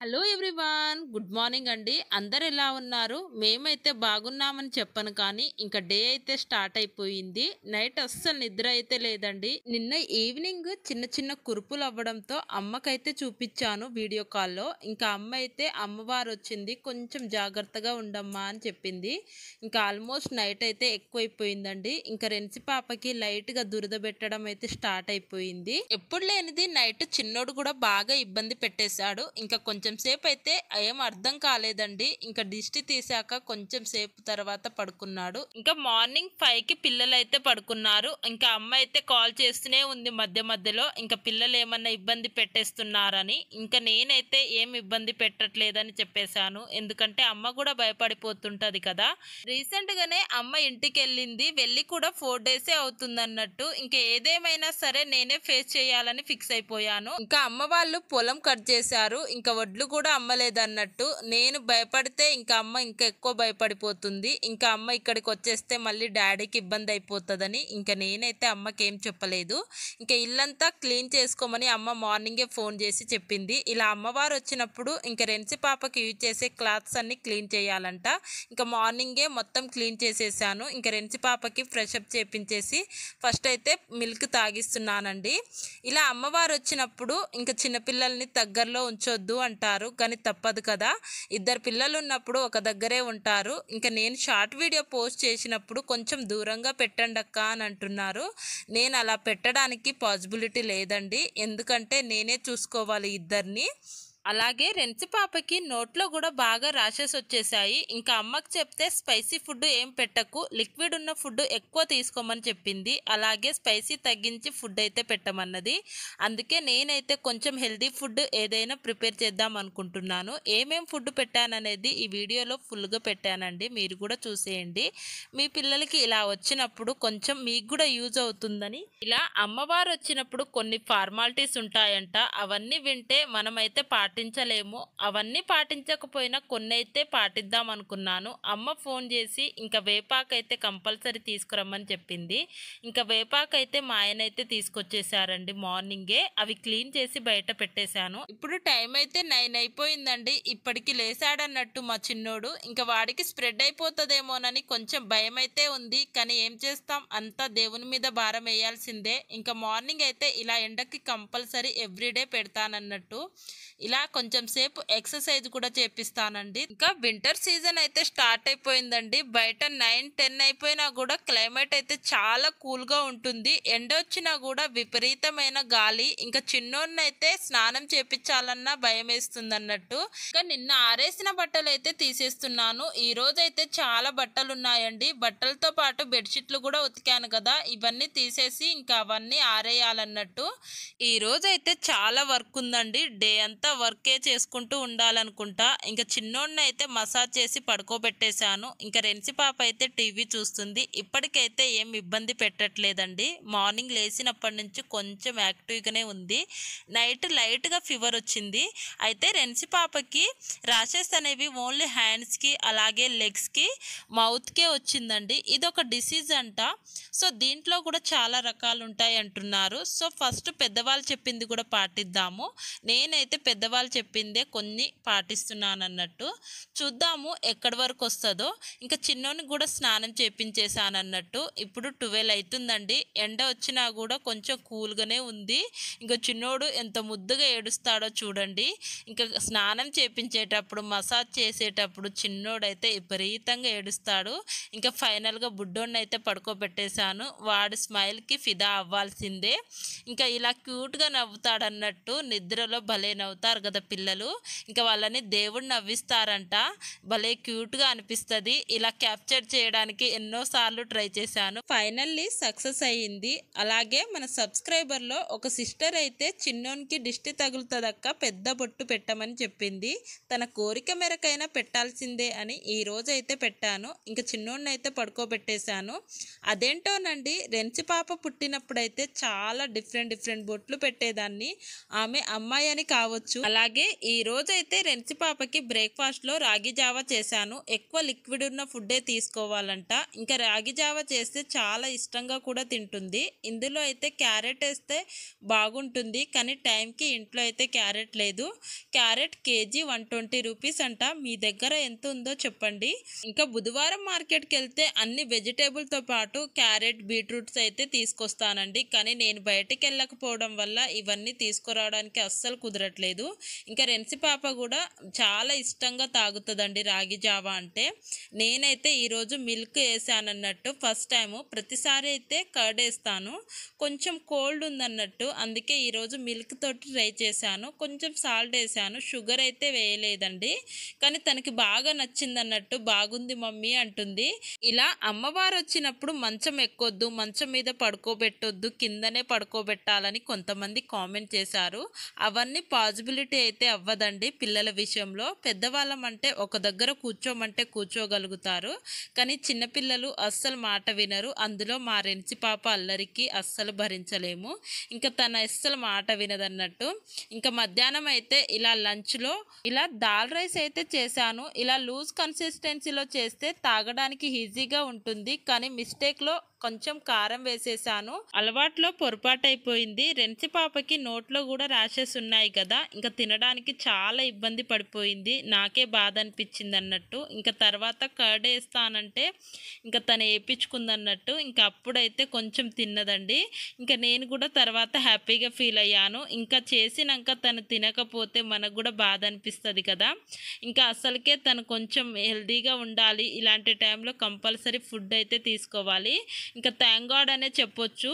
Hello everyone, good morning అండి. అందరు ఎలా ఉన్నారు? మేమైతే బాగున్నామని చెప్పను, కానీ ఇంకా డే అయితే స్టార్ట్ అయిపోయింది. నైట్ అస్సలు నిద్ర అయితే లేదండి. నిన్న ఈవినింగ్ చిన్న చిన్న కురుపులు అవ్వడంతో అమ్మకైతే చూపించాను వీడియో కాల్లో. ఇంకా అమ్మ అయితే అమ్మవారు వచ్చింది, కొంచెం జాగ్రత్తగా ఉండమ్మా అని చెప్పింది. ఇంకా ఆల్మోస్ట్ నైట్ అయితే ఎక్కువైపోయిందండి. ఇంకా రెన్సి పాపకి లైట్ గా దురద పెట్టడం అయితే స్టార్ట్ అయిపోయింది. ఎప్పుడు లేనిది నైట్ చిన్నోడు కూడా బాగా ఇబ్బంది పెట్టేశాడు. ఇంకా కొంచెం సేపు అయితే ఏం అర్థం కాలేదండి. ఇంకా దిష్టి తీసాక కొంచెం సేపు తర్వాత పడుకున్నాడు. ఇంకా మార్నింగ్ 5కి పిల్లలు అయితే పడుకున్నారు. ఇంకా అమ్మ అయితే కాల్ చేస్తూనే ఉంది మధ్య మధ్యలో, ఇంకా పిల్లలు ఏమన్నా ఇబ్బంది పెట్టేస్తున్నారని. ఇంకా నేనైతే ఏం ఇబ్బంది పెట్టట్లేదని చెప్పేశాను, ఎందుకంటే అమ్మ కూడా భయపడిపోతుంటది కదా. రీసెంట్ గానే అమ్మ ఇంటికి వెళ్ళి కూడా 4 డేసే అవుతుంది అన్నట్టు. ఇంకా ఏదేమైనా సరే నేనే ఫేస్ చేయాలని ఫిక్స్ అయిపోయాను. ఇంకా అమ్మ వాళ్ళు పొలం కట్ చేశారు, ఇంకా వడ్లు కూడా అమ్మలేదన్నట్టు. నేను భయపడితే ఇంకా అమ్మ ఇంకా ఎక్కువ భయపడిపోతుంది. ఇంకా అమ్మ ఇక్కడికి వచ్చేస్తే మళ్ళీ డాడీకి ఇబ్బంది అయిపోతుందని ఇంకా నేనైతే అమ్మకి ఏం చెప్పలేదు. ఇంకా ఇల్లంతా క్లీన్ చేసుకోమని అమ్మ మార్నింగే ఫోన్ చేసి చెప్పింది. ఇలా అమ్మవారు వచ్చినప్పుడు ఇంకా రెన్సి పాపకి యూజ్ చేసే క్లాత్స్ అన్ని క్లీన్ చేయాలంట. ఇంకా మార్నింగే మొత్తం క్లీన్ చేసేసాను. ఇంకా రెన్సి పాపకి ఫ్రెష్ అప్ చేపించేసి ఫస్ట్ అయితే మిల్క్ తాగిస్తున్నానండి. ఇలా అమ్మవారు వచ్చినప్పుడు ఇంకా చిన్నపిల్లల్ని దగ్గరలో ఉంచొద్దు అంటారు, కానీ తప్పదు కదా. ఇద్దరు పిల్లలు ఉన్నప్పుడు ఒక దగ్గరే ఉంటారు. ఇంకా నేను షార్ట్ వీడియో పోస్ట్ చేసినప్పుడు కొంచెం దూరంగా పెట్టండి అక్క అని అంటున్నారు. నేను అలా పెట్టడానికి పాసిబిలిటీ లేదండి, ఎందుకంటే నేనే చూసుకోవాలి ఇద్దరిని. అలాగే రెన్సి పాపకి నోట్లో కూడా బాగా ర్యాషెస్ వచ్చేసాయి. ఇంకా అమ్మకి చెప్తే స్పైసీ ఫుడ్ ఏం పెట్టకు, లిక్విడ్ ఉన్న ఫుడ్ ఎక్కువ తీసుకోమని చెప్పింది. అలాగే స్పైసీ తగ్గించి ఫుడ్ అయితే పెట్టమన్నది. అందుకే నేనైతే కొంచెం హెల్తీ ఫుడ్ ఏదైనా ప్రిపేర్ చేద్దాం అనుకుంటున్నాను. ఏమేం ఫుడ్ పెట్టాననేది ఈ వీడియోలో ఫుల్గా పెట్టానండి, మీరు కూడా చూసేయండి. మీ పిల్లలకి ఇలా వచ్చినప్పుడు కొంచెం మీకు కూడా యూజ్ అవుతుందని. ఇలా అమ్మవారు వచ్చినప్పుడు కొన్ని ఫార్మాలిటీస్ ఉంటాయంట, అవన్నీ వింటే మనమైతే పాటించలేము. అవన్నీ పాటించకపోయినా కొన్ని అయితే పాటిద్దాం అనుకున్నాను. అమ్మ ఫోన్ చేసి ఇంకా వేపాకైతే కంపల్సరీ తీసుకురమ్మని చెప్పింది. ఇంకా వేపాకైతే మా ఆయన అయితే తీసుకొచ్చేసారండి మార్నింగే. అవి క్లీన్ చేసి బయట పెట్టేశాను. ఇప్పుడు టైం అయితే 9 అయిపోయిందండి. ఇప్పటికి లేసాడన్నట్టు మా చిన్నోడు. ఇంకా వాడికి స్ప్రెడ్ అయిపోతుందేమోనని కొంచెం భయం అయితే ఉంది, కానీ ఏం చేస్తాం, అంతా దేవుని మీద భారం వేయాల్సిందే. ఇంకా మార్నింగ్ అయితే ఇలా ఎండకి కంపల్సరీ ఎవ్రీడే పెడతానన్నట్టు. ఇలా కొంచెం సేపు ఎక్సర్సైజ్ కూడా చేపిస్తానండి. ఇంకా వింటర్ సీజన్ అయితే స్టార్ట్ అయిపోయిందండి. బయట 9-10 అయిపోయినా కూడా క్లైమేట్ అయితే చాలా కూల్గా ఉంటుంది. ఎండ వచ్చినా కూడా విపరీతమైన గాలి. ఇంకా చిన్నోడిని అయితే స్నానం చేపించాలన్నా భయం వేస్తుంది అన్నట్టు. ఇంకా నిన్న ఆరేసిన బట్టలు అయితే తీసేస్తున్నాను. ఈ రోజు అయితే చాలా బట్టలు ఉన్నాయండి. బట్టలతో పాటు బెడ్షీట్లు కూడా ఉతికాను కదా, ఇవన్నీ తీసేసి ఇంకా అవన్నీ ఆరేయాలన్నట్టు. ఈ రోజు అయితే చాలా వర్క్ ఉందండి. డే అంతా వర్కే చేసుకుంటూ ఉండాలనుకుంటా. ఇంకా చిన్నోడిని అయితే మసాజ్ చేసి పడుకోబెట్టేశాను. ఇంకా రెన్సి పాప అయితే టీవీ చూస్తుంది. ఇప్పటికైతే ఏం ఇబ్బంది పెట్టట్లేదండి. మార్నింగ్ లేచినప్పటి నుంచి కొంచెం యాక్టివ్గానే ఉంది. నైట్ లైట్గా ఫీవర్ వచ్చింది. అయితే రెన్సి పాపకి ర్యాషెస్ అనేవి ఓన్లీ హ్యాండ్స్కి అలాగే లెగ్స్కి మౌత్కే వచ్చిందండి. ఇదొక డిసీజ్ అంట. సో దీంట్లో కూడా చాలా రకాలు ఉంటాయి అంటున్నారు. సో ఫస్ట్ పెద్దవాళ్ళు చెప్పింది కూడా పాటిద్దాము. నేనైతే పెద్దవాళ్ళు చెప్పిందే కొన్ని పాటిస్తున్నాను అన్నట్టు. చూద్దాము ఎక్కడి వరకు వస్తుందో. ఇంకా చిన్నోని కూడా స్నానం చేపించేసాను అన్నట్టు. ఇప్పుడు 12 అవుతుందండి. ఎండ వచ్చినా కూడా కొంచెం కూల్గానే ఉంది. ఇంకా చిన్నోడు ఎంత ముద్దుగా ఏడుస్తాడో చూడండి. ఇంకా స్నానం చేపించేటప్పుడు మసాజ్ చేసేటప్పుడు చిన్నోడైతే విపరీతంగా ఏడుస్తాడు. ఇంకా ఫైనల్గా బుడ్డోడిని అయితే పడుకోబెట్టేశాను. వాడి స్మైల్కి ఫిదా అవ్వాల్సిందే. ఇంకా ఇలా క్యూట్గా నవ్వుతాడన్నట్టు. నిద్రలో భలే నవ్వుతారు కదా పిల్లలు. ఇంకా వాళ్ళని దేవుడు నవ్విస్తారంట. భలే క్యూట్గా అనిపిస్తుంది. ఇలా క్యాప్చర్ చేయడానికి ఎన్నోసార్లు ట్రై చేశాను. ఫైనల్లీ సక్సెస్ అయ్యింది. అలాగే మన సబ్స్క్రైబర్లో ఒక సిస్టర్ అయితే చిన్నోనికి దిష్టి తగులుతుందక్క, పెద్ద బొట్టు పెట్టమని చెప్పింది. తన కోరిక మేరకైనా పెట్టాల్సిందే అని ఈ రోజు అయితే పెట్టాను. ఇంకా చిన్నోడిని అయితే పడుకోబెట్టేశాను. అదేంటోనండి, రెన్సి పాప పుట్టినప్పుడైతే చాలా డిఫరెంట్ బొట్లు పెట్టేదాన్ని. ఆమె అమ్మాయి అని కావచ్చు. అలాగే అలాగే ఈ రోజైతే రెన్సి పాపకి బ్రేక్ఫాస్ట్లో రాగి జావా చేశాను. ఎక్కువ లిక్విడ్ ఉన్న ఫుడ్డే తీసుకోవాలంట. ఇంకా రాగి జావా చేస్తే చాలా ఇష్టంగా కూడా తింటుంది. ఇందులో అయితే క్యారెట్ వేస్తే బాగుంటుంది, కానీ టైంకి ఇంట్లో అయితే క్యారెట్ లేదు. క్యారెట్ కేజీ 120 రూపీస్ అంట. మీ దగ్గర ఎంత ఉందో చెప్పండి. ఇంకా బుధవారం మార్కెట్కి వెళ్తే అన్ని వెజిటేబుల్తో పాటు క్యారెట్, బీట్రూట్స్ అయితే తీసుకొస్తానండి. కానీ నేను బయటికి వెళ్ళకపోవడం వల్ల ఇవన్నీ తీసుకురావడానికి అస్సలు కుదరట్లేదు. ఇంకా రెన్సి పాప కూడా చాలా ఇష్టంగా తాగుతుందండి రాగి జావా అంటే. నేనైతే ఈరోజు మిల్క్ వేసానన్నట్టు ఫస్ట్ టైము. ప్రతిసారి అయితే కర్డ్ వేస్తాను, కొంచెం కోల్డ్ ఉందన్నట్టు, అందుకే ఈరోజు మిల్క్ తోటి ట్రై చేశాను. కొంచెం సాల్ట్ వేసాను, షుగర్ అయితే వేయలేదండి. కానీ తనకి బాగా నచ్చింది అన్నట్టు, బాగుంది మమ్మీ అంటుంది. ఇలా అమ్మవారు వచ్చినప్పుడు మంచం ఎక్కొద్దు, మంచం మీద పడుకోబెట్టొద్దు, కిందనే పడుకోబెట్టాలని కొంతమంది కామెంట్ చేశారు. అవన్నీ పాసిబిలిటీ అయితే అవ్వదండి పిల్లల విషయంలో. పెద్దవాళ్ళం అంటే ఒక దగ్గర కూర్చోమంటే కూర్చోగలుగుతారు, కానీ చిన్నపిల్లలు అస్సలు మాట వినరు. అందులో మా రెన్సి పాప అల్లరికి అస్సలు భరించలేము. ఇంకా తన అస్సలు మాట వినదన్నట్టు. ఇంకా మధ్యాహ్నం అయితే ఇలా లంచ్లో ఇలా దాల్ రైస్ అయితే చేశాను. ఇలా లూజ్ కన్సిస్టెన్సీలో చేస్తే తాగడానికి ఈజీగా ఉంటుంది, కానీ మిస్టేక్లో కొంచెం కారం వేసేసాను. అలవాట్లో పొరపాటు అయిపోయింది. రెన్సి పాపకి నోట్లో కూడా ర్యాషెస్ ఉన్నాయి కదా, ఇంకా తినడానికి చాలా ఇబ్బంది పడిపోయింది. నాకే బాధ అనిపించింది అన్నట్టు. ఇంకా తర్వాత కర్డ్ వేస్తానంటే ఇంకా తను వేయించుకుందన్నట్టు. ఇంకా అప్పుడైతే కొంచెం తిన్నదండి. ఇంకా నేను కూడా తర్వాత హ్యాపీగా ఫీల్ అయ్యాను. ఇంకా చేసినాక తను తినకపోతే మనకు కూడా బాధ అనిపిస్తుంది కదా. ఇంకా అసలుకే తను కొంచెం హెల్దీగా ఉండాలి. ఇలాంటి టైంలో కంపల్సరీ ఫుడ్ అయితే తీసుకోవాలి. ఇంకా థ్యాంక్ గాడ్ అనే చెప్పొచ్చు.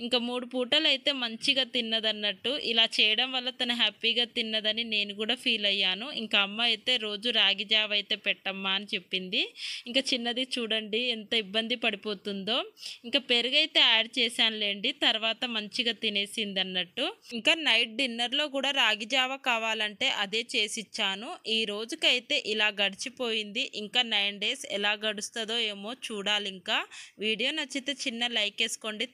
ఇంకా 3 పూటలు అయితే మంచిగా తిన్నదన్నట్టు. ఇలా చేయడం వల్ల తను హ్యాపీగా తిన్నదని నేను కూడా ఫీల్ అయ్యాను. ఇంకా అమ్మ అయితే రోజు రాగి జావ అయితే పెట్టమ్మా అని చెప్పింది. ఇంకా చిన్నది చూడండి ఎంత ఇబ్బంది పడిపోతుందో. ఇంకా పెరుగు అయితే యాడ్ చేశానులేండి, తర్వాత మంచిగా తినేసింది అన్నట్టు. ఇంకా నైట్ డిన్నర్లో కూడా రాగి జావ కావాలంటే అదే చేసిచ్చాను. ఈ రోజుకైతే ఇలా గడిచిపోయింది. ఇంకా 9 days ఎలా గడుస్తుందో ఏమో చూడాలి. ఇంకా వీడియో నచ్చితే చిన్న లైక్ వేసుకోండి.